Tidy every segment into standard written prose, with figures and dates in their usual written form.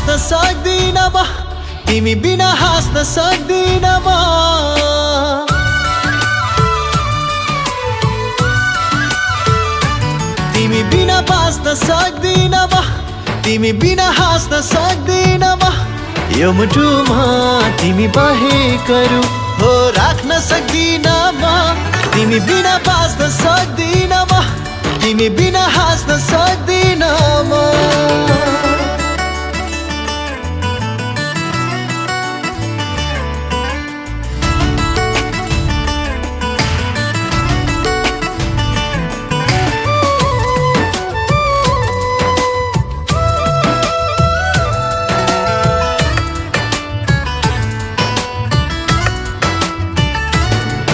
बाँच्न सक्दिन म, तिमी बिना हाँस्न सक्दिन म। तिमी बिना बाँच्न सक्दिन म, तिमी बिना हाँस्न सक्दिन म। यो मुटुमा तिमी बाहेक अरू हो राख्न सक्दिन म। तिमी बिना बाँच्न सक्दिन म, तिमी बिना हाँस्न सक्दिन म।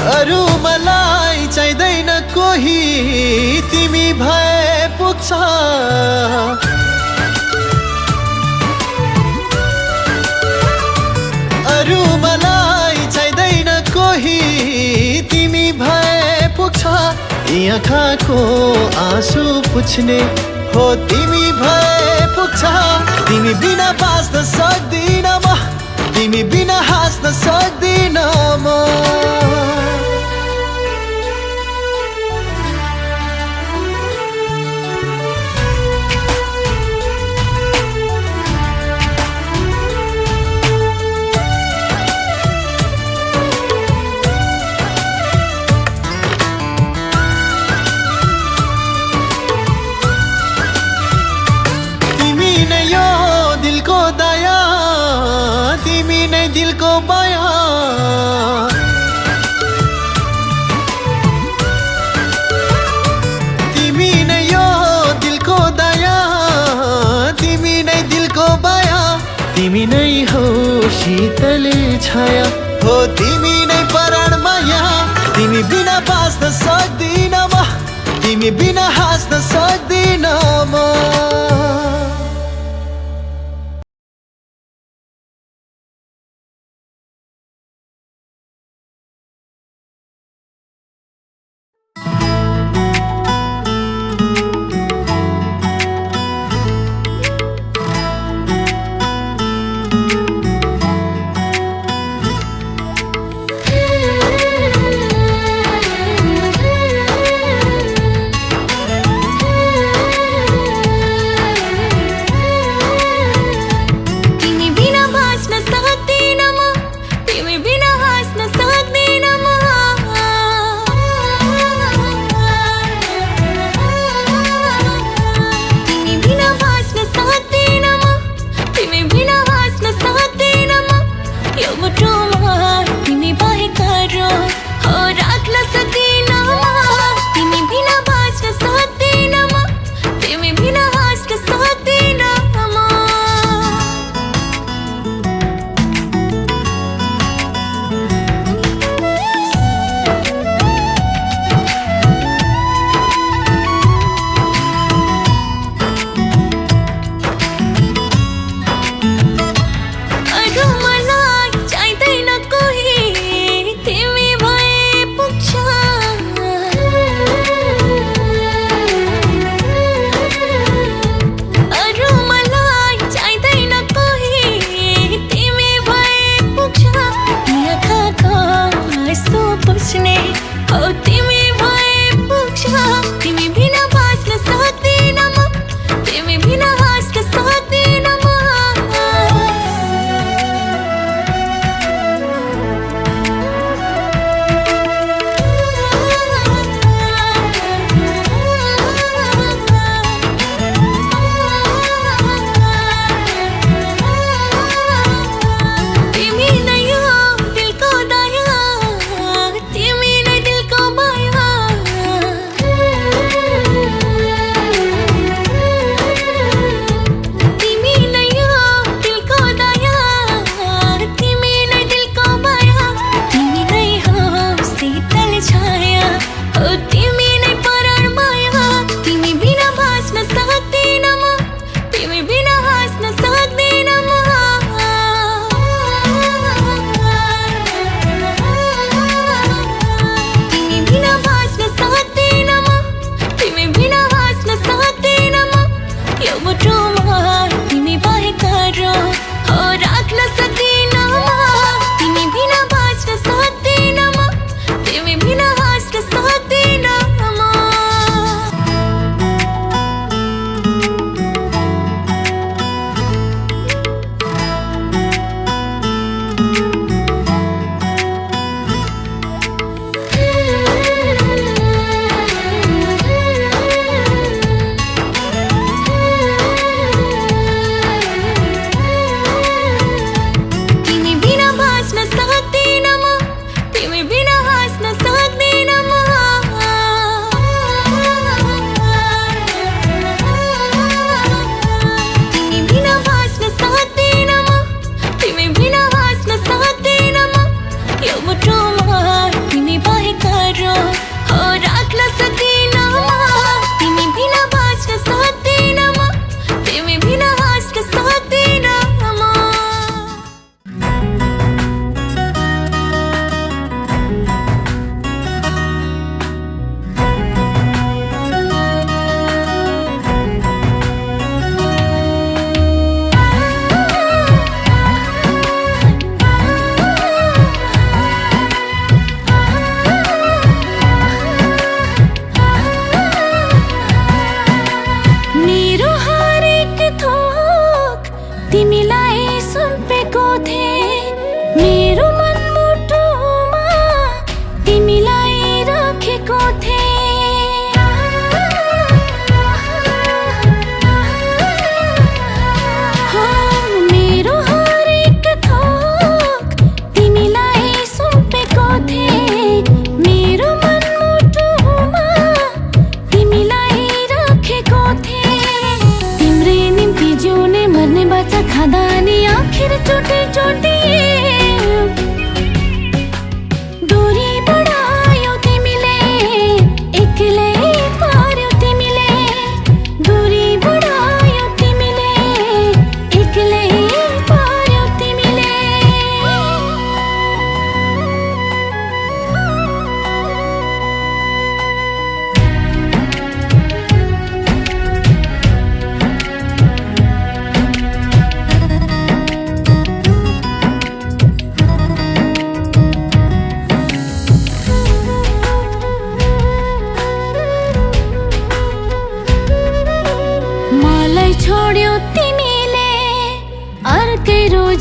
अरू मलाई चाहिँदैन कोही, तिमी भए पुग्छ। अरू मलाई चाहिँदैन कोही, तिमी भए पुग्छ। यी आँखाको आँसु पुछ्ने हो तिमी भए पुग्छ। तिमी बिना बाँच्न सक्दिन म, तिमी बिना हाँस्न सक्दिन म। दिलको बयां तिमी नै यो दिलको दया, तिमी नै दिलको बयां। तिमी नै हो शीतल छाया, हो तिमी नै प्राण माया। तिमी बिना बाँच्न सक्दिन म, तिमी बिना हाँस्न सक्दिन म।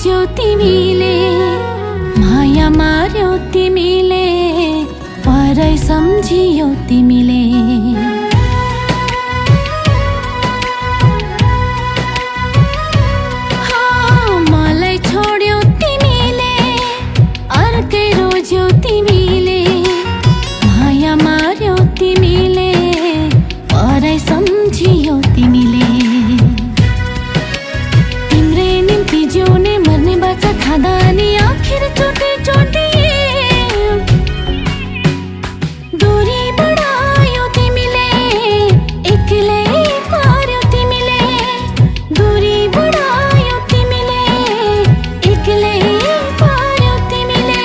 रोज्यौ तिमीले, माया मार्यौ तिमीले, परै सम्झियौ तिमीले। मलाई छोड्यौ तिमीले, अर्कै रोज्यौ तिमीले, माया मार्यौ तिमीले, परै सम्झियौ तिमीले। तिम्रै निम्ति जिउने मर्ने बाचा खाँदा नि आखिर चोटी चोटी दूरी बढायौ तिमीले, एक्लै पार्यौ तिमीले, दूरी बढायौ तिमीले, एक्लै पार्यौ तिमीले।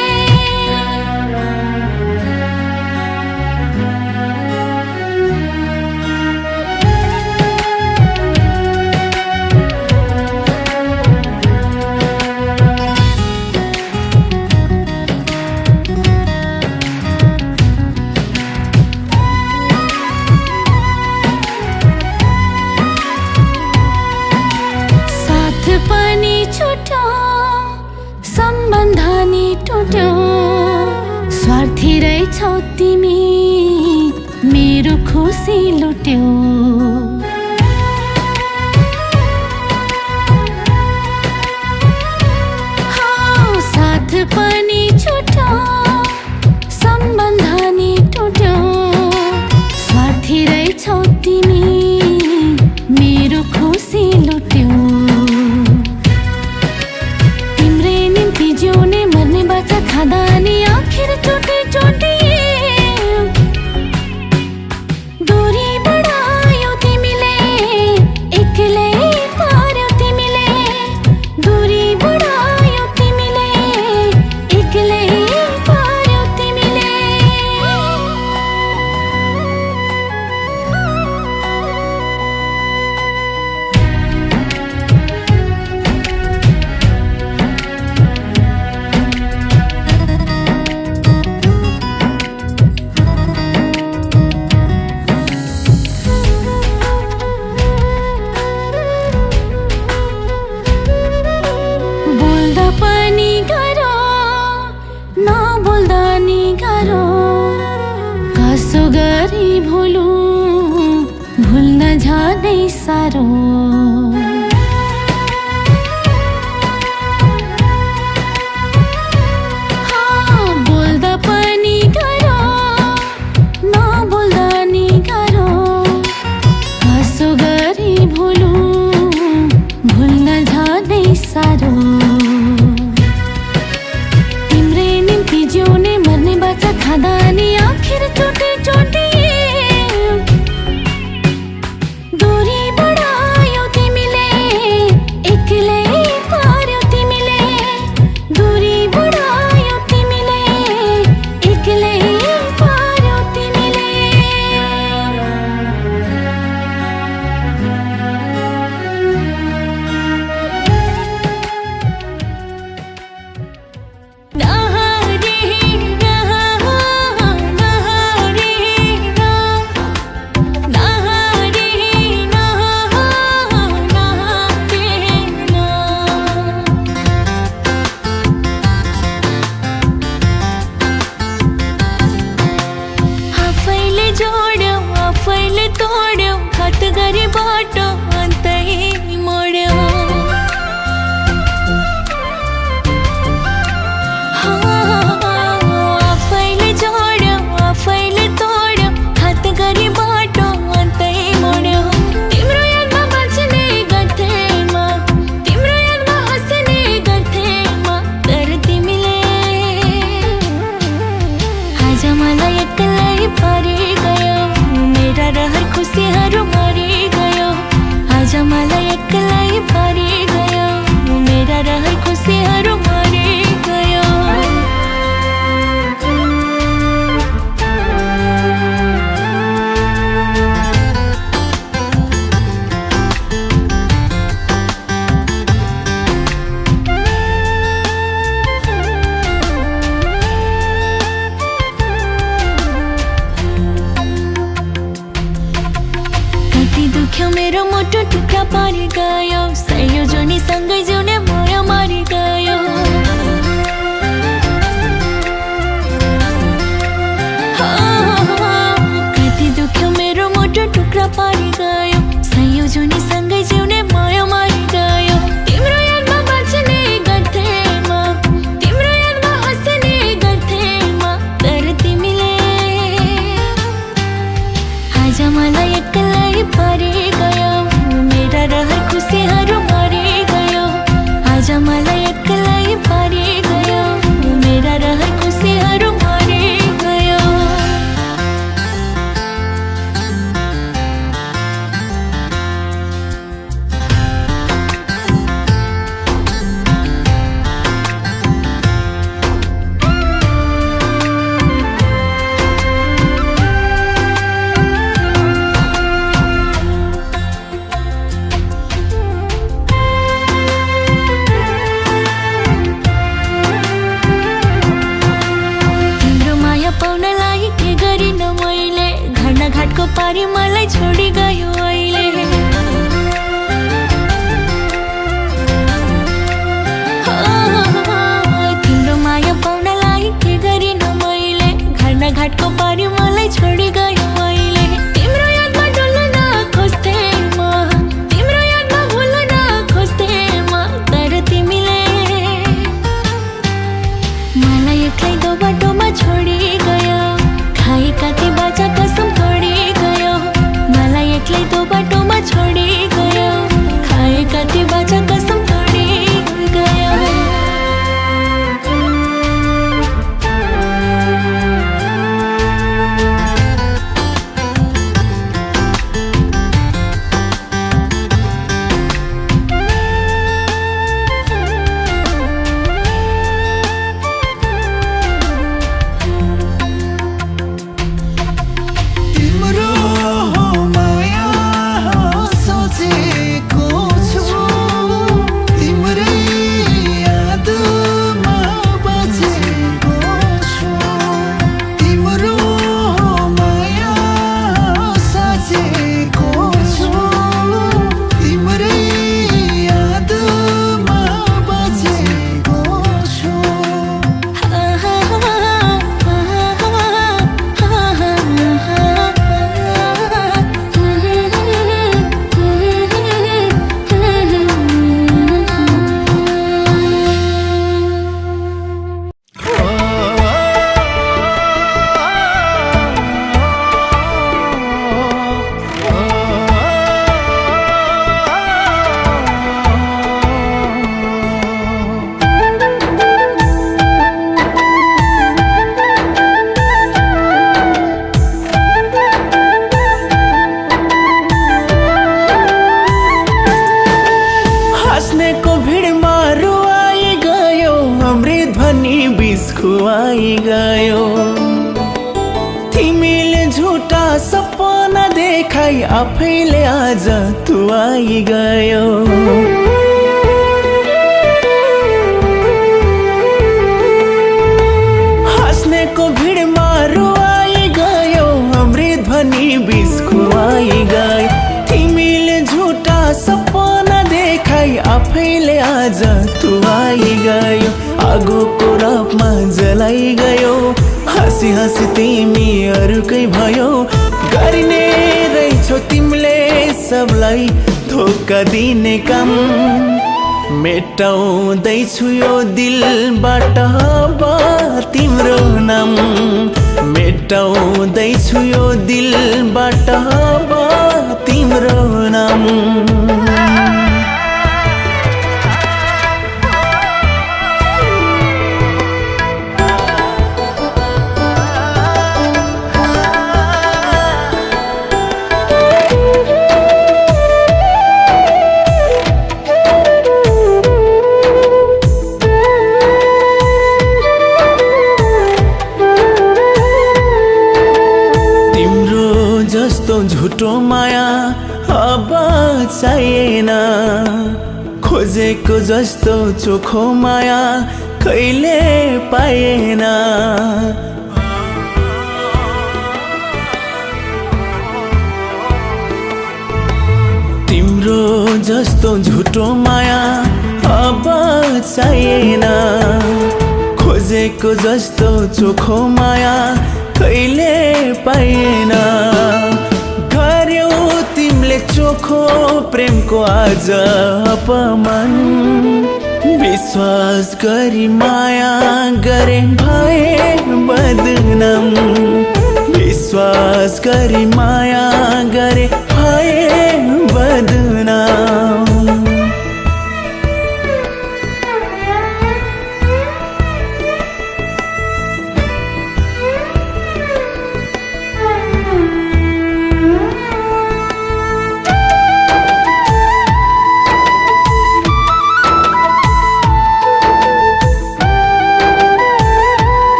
साथ पनि छुट्यो, सम्बन्ध नि टुट्यो, स्वार्थी रहेछौ तिमी, मेरो खुसी लुट्यौ। साथ पनि छुट्यो, सम्बन्ध नि टुट्यो, स्वार्थी रहेछौ तिमी, मेरो खुसी लुट्यौ। तिम्रै निम्ति जिउने मर्ने बाचा खाँदा नि आखिर चोटी चोटी दूरी बढायौ तिमीले, एक्लै पार्यौ तिमीले, दूरी बढायौ तिमीले, एक्लै पार्यौ तिमीले। बोल्दा पनि गाह्रो, नबोल्दा नि गाह्रो, कसो गरी भुलु, भुल्न झनै साह्रो। बोल्दा पनि गाह्रो, नबोल्दा नि गाह्रो, कसो गरी भुलु, भुल्न झनै साह्रो। तिम्रै निम्ति जिउने मर्ने बाचा खाँदा नि आखिर चोटी चोटी दूरी बढायौ तिमीले, एक्लै पार्यौ तिमीले, दूरी बढायौ तिमीले, एक्लै पार्यौ तिमीले। आफैले जोड्यौ, आफैले तोड्यौ, हात गरी बाटो अन्तै मोड्यौ। आफैले जोड्यौ, आफैले तोड्यौ, हात गरी बाटो अन्तै मोड्यौ। तिम्रो यादमा बाँच्ने गर्थेँ म, तिम्रो यादमा हाँस्ने गर्थेँ म, तर तिमीले आज मलाई एक्लै पारी गयो, मेरा रहर खुसीहरू मरि गयो। आज मलाई एक्लै पारी गयो, मेरा रहर खुसीहरू मरि गयो। मेरो मोटो टुक्रा पारी गयो, संयोजनी सँगै जिउने भयो। माया मारी गयो कति दुख्यो मेरो मोटो टुक्रा पारी गयो सयौं जुनी सँगै जिउने माया मारी गयो तिम्रो यादमा बाँच्ने गर्थे म तिम्रो यादमा हाँस्ने गर्थे म तर तिमीले आज मलाई एक्लै पारी गयो मेरा रहर खुसीहरू मारी गयो आज मलाई एक्लै पारी गयो मेरा रहर खुसीहरू मारी गयो पाउनलाई के गरिन मैले घरना घाटको पारी मलाई छोडी गयो अहिले तिम्रो माया पाउनलाई के गरिन मैले घरना घाटको पारी मलाई छोडी गयो अहिले तिम्रो यादमा डुल्न खोज्थे म तिम्रो यादमा भुल्न खोज्थे म तर तिमीले मलाई एक्लै दो बाटोमा छोडी कति बाचा कसम तोडी गयो मलाई एक्लै दो बाटोमा छोडी गयो खाए कति बाचा कसम तोडी गयो खुवाई गयो तिमीले झुटा सपना देखाई आफैले आज तुवाई गयो हाँस्नेको भिडमा रुवाई गयो अमृत भनी बिस खुवाई गयो तिमीले झुटा सपना देखाई आफैले आज तुवाई गयो आगोको रापमा जलाई गयो हाँसी हाँसी तिमी अरूकै भयो गरिने रहेछौ तिमीले सबलाई धोका दिने काम मेटाउँदैछु यो दिलबाट अब तिम्रो नाम मेटाउँदैछु यो दिलबाट अब तिम्रो नाम झुटो माया अब चाहिएन खोजेको जस्तो चोखो माया कहिले पाएन तिम्रो जस्तो झुटो माया अब चाहिएन खोजेको जस्तो चोखो माया कहिले पाइएन गर्यौ तिमीले चोखो प्रेमको आज अपमान विश्वास गरी माया गरे भए बदनाम विश्वास गरी माया गरे भए बदनाम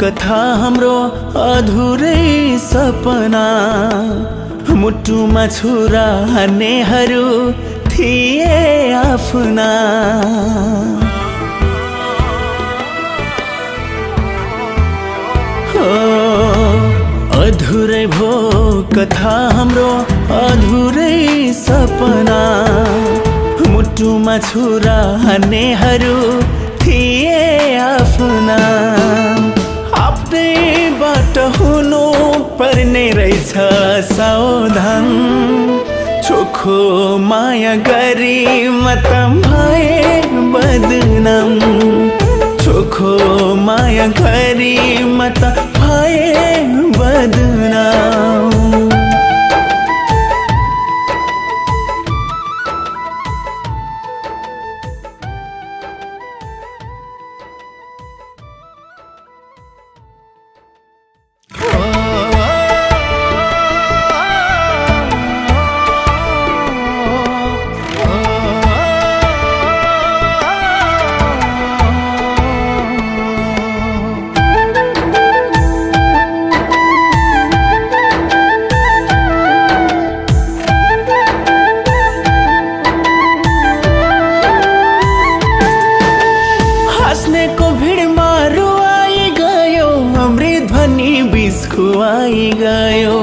कथा हाम्रो अधुरै सपना मुटुमा छुरा हान्नेहरू थिए आफ्ना अधुरै भो कथा हाम्रो अधुरै सपना मुटुमा छुरा हान्नेहरू थिए आफ्ना आफ्नैबाट हुनु पर्ने रहेछ सावधान चोखो माया गरी मत भए बदनाम चोखो माया गरी मत भए बदनाम खुवाई गयो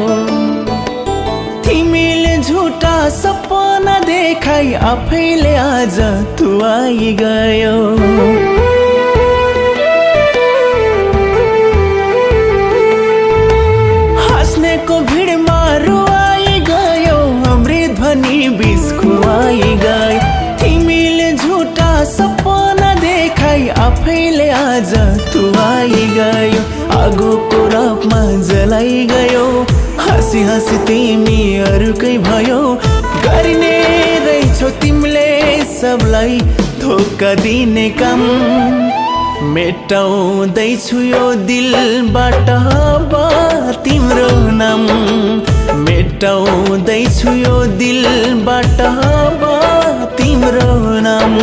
तिमीले झुटा सपना देखाई आफैले आज तुवाई गयो हाँस्नेको भिडमा रुवाई गयो अमृत भनी बिस खुवाई गयो तिमीले झुटा सपना देखाई आफैले आज तुवाई गयो आगोको रापमा जलाई गयो हाँसी हाँसी तिमी अरूकै भयो गर्ने रहेछौ तिमीले सबलाई धोका दिने काम मेटाउँदैछु यो दिलबाट अब तिम्रो नाम मेटाउँदैछु यो दिलबाट अब तिम्रो नाम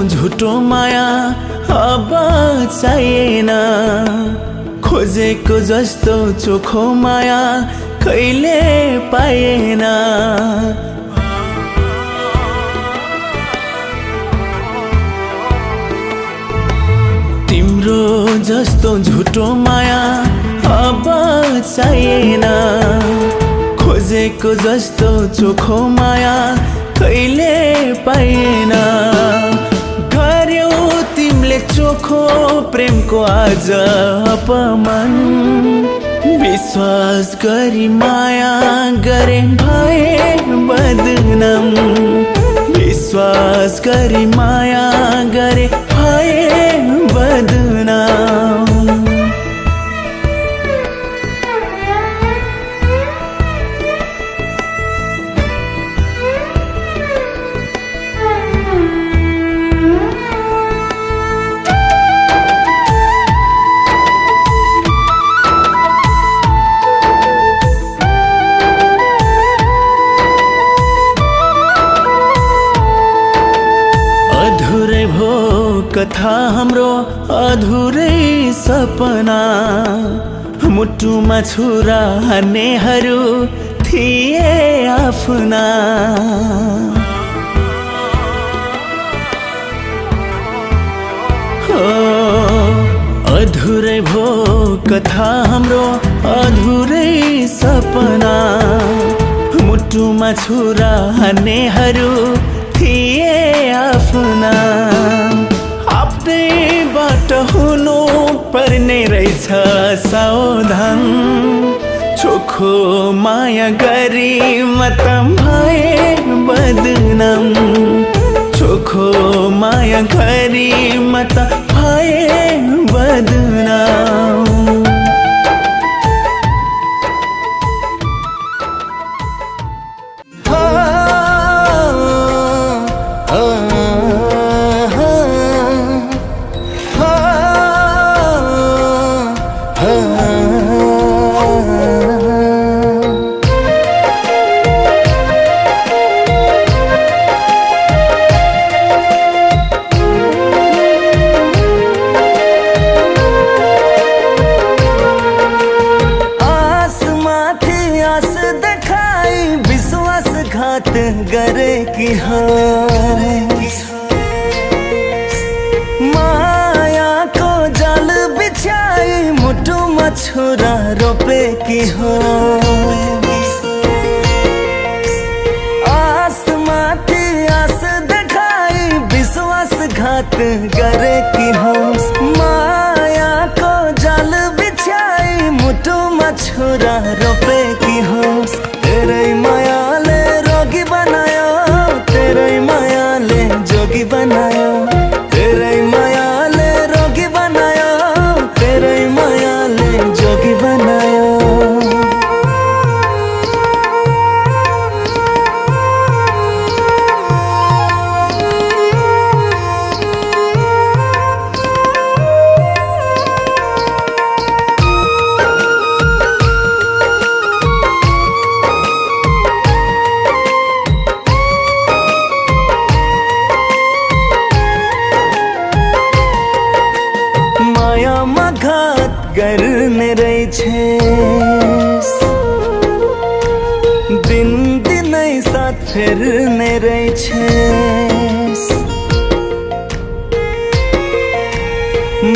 झुटो माया अब चाहिएन खोजेको जस्तो चोखो माया कहिले पाइएन तिम्रो जस्तो झुटो माया अब चाहिएन खोजेको जस्तो चोखो माया कहिले पाइएन गर्यौ तिमीले चोखो प्रेमको आज अपमान विश्वास गरी माया गरे भए बदनाम विश्वास गरी माया गरे भए बदनाम हाम्रो अधुरै सपना मुटुमा छुरा हान्नेहरू थिए आफ्ना अधुरै भो कथा हाम्रो अधुरै सपना मुटुमा छुरा हान्नेहरू थिए आफ्ना आफ्नैबाट हुनु पर्ने रहेछ सावधान चोखो माया गरी मतम भए बदनाम चोखो माया गरी मत भए बदनाम गरे की माया को जाल बिछाई मुटु मछुरा रोपे की हो आस माथी आस दिखाई विश्वास घात गरे की हो माया को जाल बिछाई मुटु मछुरा रोपे की हो तेरे माया जोगी बनायो तेरे माया ले जोगी बनायो तेरे माया ले रोगी बनायो तेरे माया ले जोगी बनायो गर्ने रहेछस् दिन दिनै साथ फेर्ने रहेछस्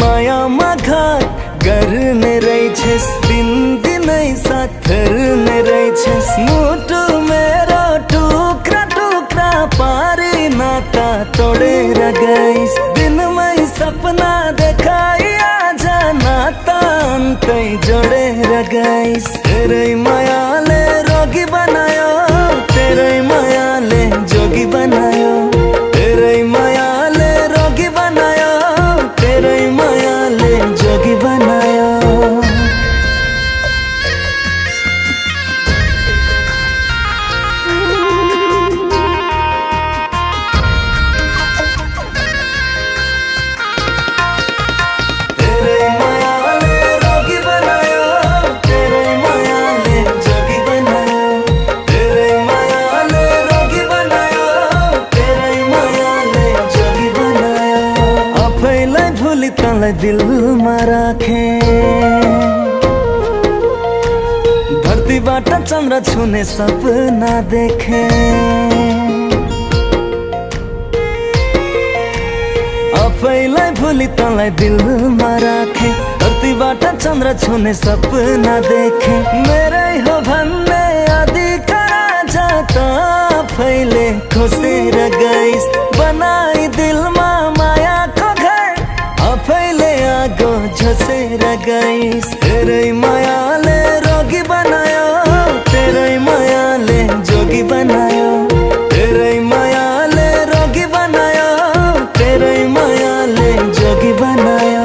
मायामा घात गर्ने रहेछस् दिन दिनै साथ फेर्ने रहेछस् मुटु मेरो टुक्रा टुक्रा पारी नाता तोडेर गइस् दिनमै सपना देखाई आज नाता अन्तै जोडेर गइस् तेरै मायाले रोगी बनायो तेरै मायाले जोगी बनायो तेरै मायाले रोगी बनायो तेरै मायाले जोगी बनायो दिलमा राखे धरतीबाट चन्द्र छुने सपना देखे आफैलाई भुली तँलाई दिलमा राखे धरतीबाट चन्द्र छुने सपना देखे मेरै हो भन्ने अधिकार आज आफैले खोसेर गइस् बनाई दिलमा मायाको घर आफैले आगो झसेर गइस् तेरै मायाले रोगी बनायो तेरै मायाले जोगी बनायो तेरै मायाले रोगी बनायो तेरै मायाले जोगी बनायो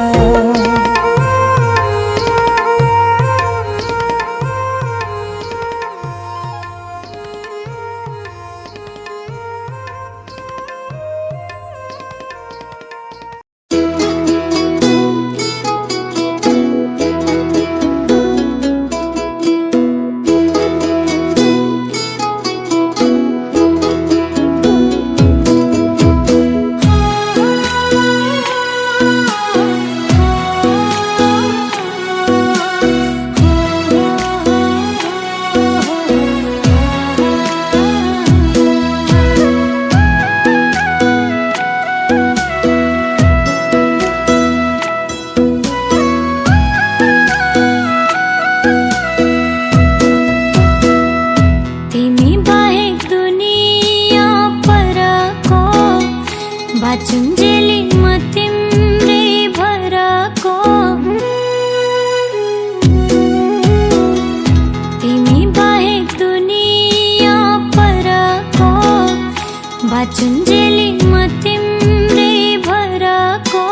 जुन्जेली म तिम्रै भरको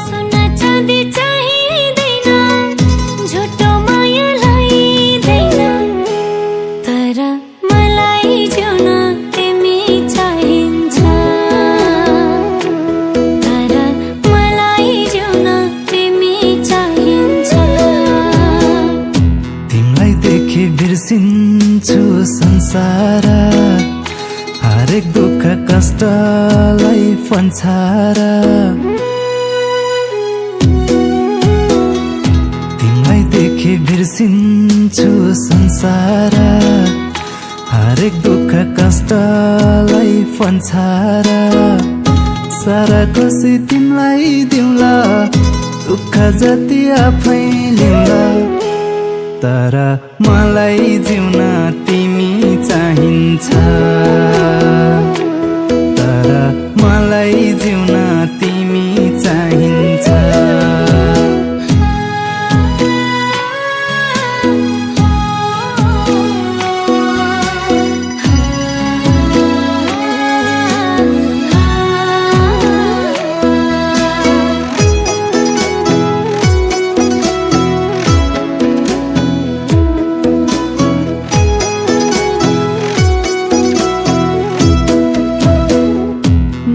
सोना चाँदी चाहिँदैन झुटो माया लाइदैन तर मलाई जिउन तिमी चाहिन्छ तर मलाई जिउन तिमी चाहिन्छ तिमीलाई देखे बिर्सिन्छु संसार हरेक दुःख कष्टलाई फन्सार तिमीलाई देखे बिर्सिन्छु संसार हरेक दुःख कष्टलाई फन्सार सारा खुसी तिमीलाई दिउँला दुःख जति आफै लिउँला तर मलाई जिउन तिमी चाहिन्छ तर मलाई जिउन तिमी चाहिन्छ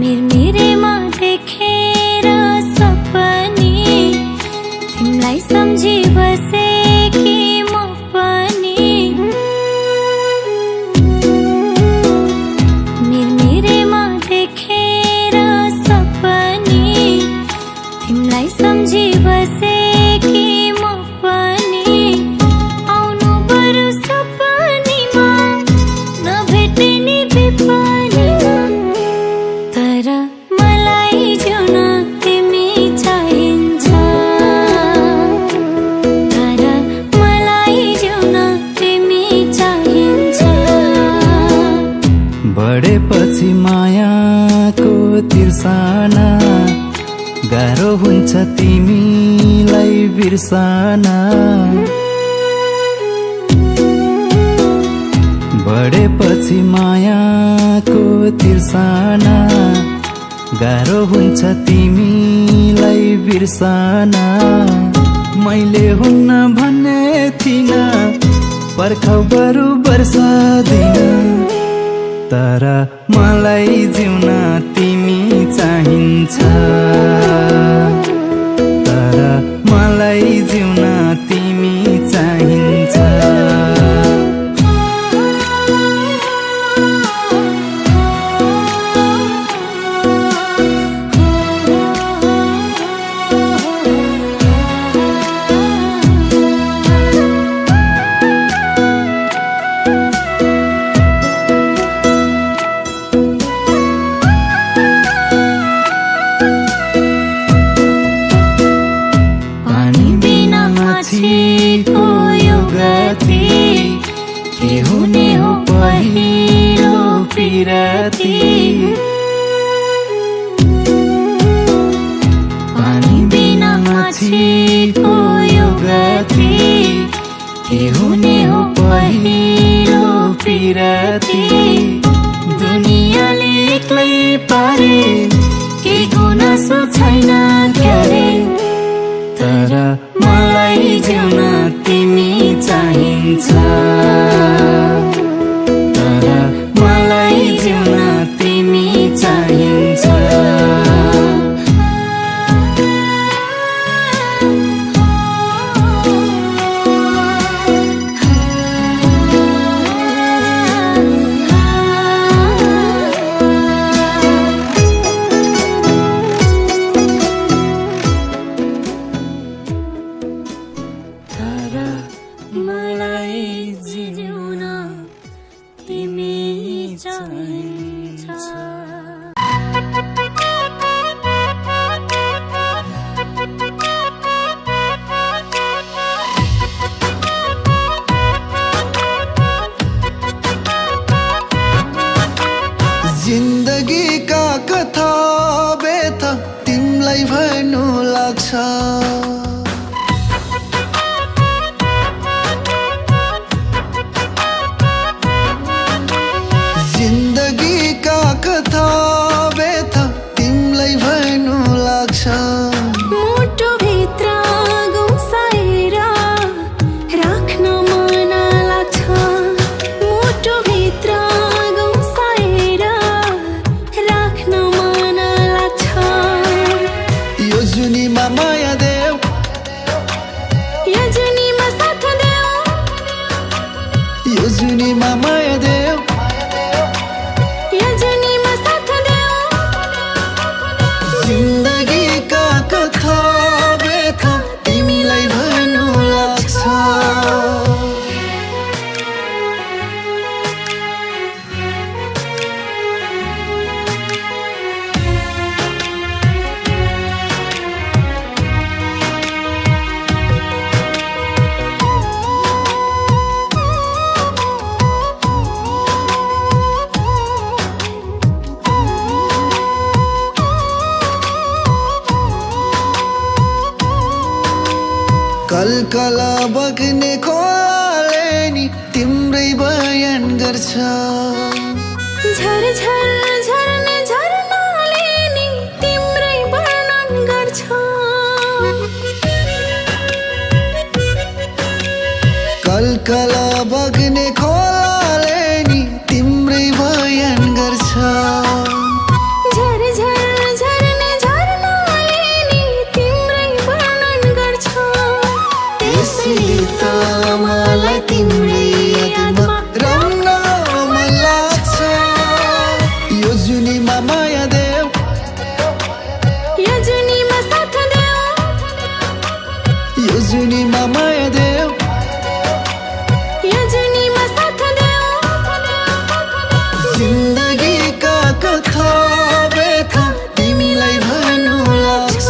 मिरमिरेमा देखेर सपनी तिमीलाई सम्झी बसेकी म पनि मिरमिरेमा देखेर सपनी तिमीलाई सम्झी बसेकी म पनि आउनु बरु सपनीमा नभेटे नि विपनीमा तर मलाई जिउन तिमी चाहिन्छ तर मलाई जिउन तिमी चाहिन्छ बढेपछि मायाको तिर्सना गाह्रो हुन्छ तिमीलाई बिर्सन बढेपछि मायाको तिर्सना गाह्रो हुन्छ तिमीलाई बिर्सन मैले हुन्न भन्ने थिइन पर्खाउ बरु वर्ष दिन तर मलाई जिउन तिमी चाहिन्छ तर मलाई जिउन तिमी चाहिन्छ पानी बिना माछीको यो गति के हुने हो पहिलो पिरती पानी बिना माछीको यो गति के हुने हो पहिलो पिरती दुनियाँले एक्लै पारे के गुनासो छैन क्यारे तर मलाई जिउन तिमी चाहिन्छ तर मलाई जिउन तिमी चाहिन्छ तर मलाई जिउन जुनीमा माया देऊ यो जुनीमा साथ देऊ जिन्दगीका कथा व्यथा तिमीलाई भन्नु लाग्छ कलकला बग्ने खोलाले नि तिम्रै बयान गर्छ झर झर झर्ने झरनाले नि तिम्रै वर्णन गर्छ कलकला बग्ने खोलाले नि तिम्रै बयान गर्छ झर झर झर्ने झरनाले नि तिम्रै वर्णन गर्छ त्यसैले त मलाई तिम्रै यादमा रम्न मन लाग्छ यो जुनीमा माया देऊ यो जुनीमा साथ देऊ यो जुनीमा माया देऊ यो जुनीमा साथ देऊ जिन्दगीका कथा व्यथा तिमीलाई भन्नु लाग्छ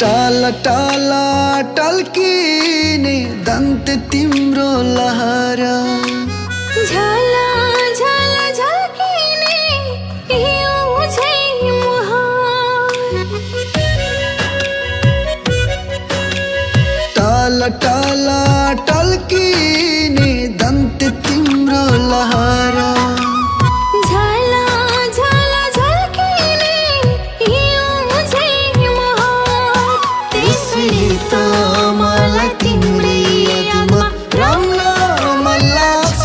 टाला टाला टल्किने दन्त तिम्रो लहरा झला झला झल्किने यो झै मुहार टाला टाला टल्किने दन्त तिम्रो लहरा झला झला झल्किने यो झै मुहार त्यसैले त मलाई तिम्रै यादमा रम्न मन लाग्छ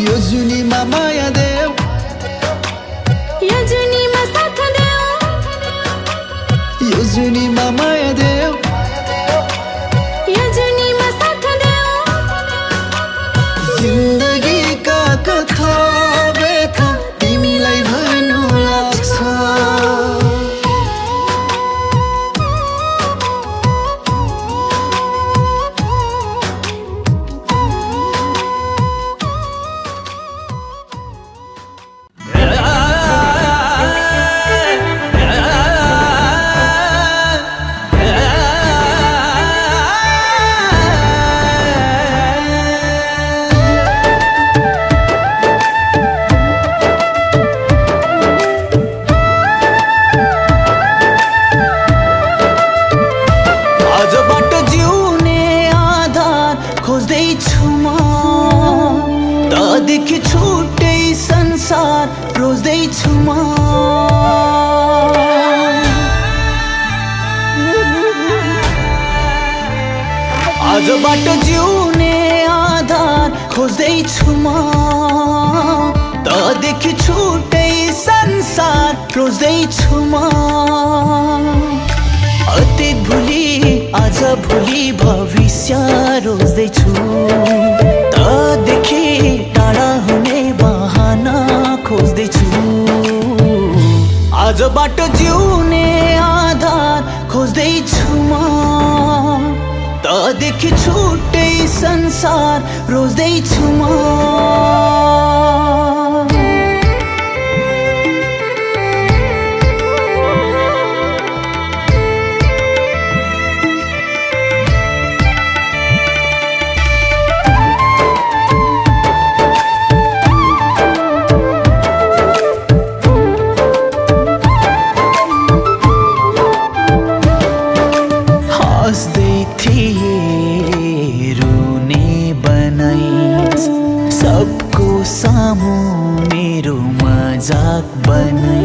यो जुनीमा माया देऊ यो जुनीमा साथ देऊ यो जुनीमा माया देऊ यो जुनीमा साथ देऊ जिन्दगीका कथा व्यथा तिमीलाई भन्नु लाग्छ आजबाट जिउने आधार खोज्दैछु म तदेखि छुट्टै संसार रोज्दैछु म आजबाट जिउने आधार खोज्दैछु म तदेखि छुट्टै संसार रोज्दैछु म अति भोलि आज भोलि भविष्य रोज्दैछु तदेखि टाढा हुने बहाना खोज्दैछु आजबाट जिउने आधार खोज्दैछु म तदेखि छुट्टै संसार रोज्दैछु म सामु मेरो मजाक बनाइस्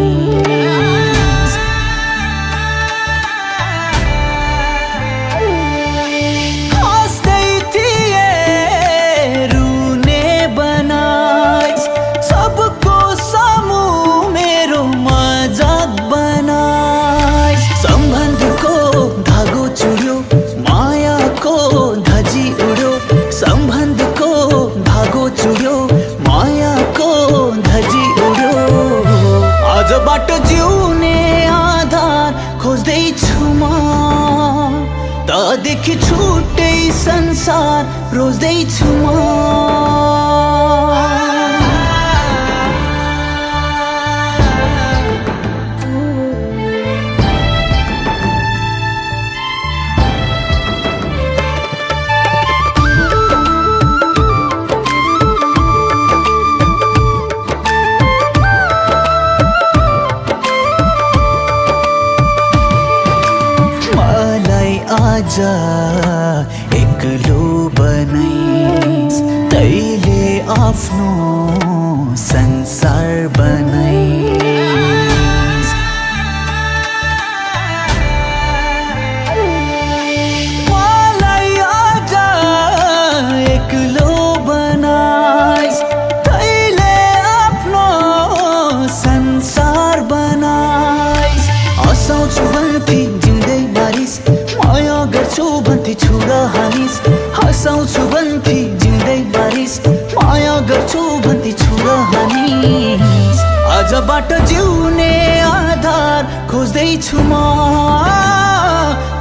तँदेखि छुट्टै संसार रोज्दैछु म आज एक्लो बनाइस् तैले आफ्नो संसार बनाइस् मलाई आज एक्लो बनाइस् तैले आफ्नो संसार बनाइस् हँसाउँछु भन्थे जिउँदै मारिस् माया गर्छु भन्थे छुरा हानिस् हँसाउँछु भन्थे जिउँदै मारिस् माया गर्छु भन्थे छुरा हानिस् आजबाट जिउने आधार खोज्दैछु म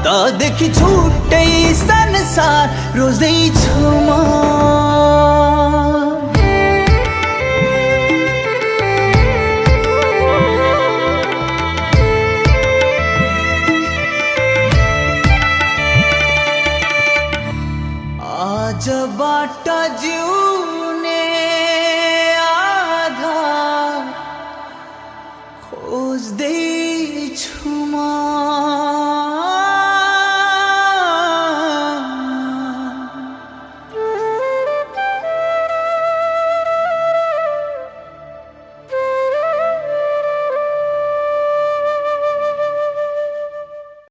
तँदेखि छुट्टै संसार रोज्दैछु म आजबाट जिउने आधार खोज्दैछु म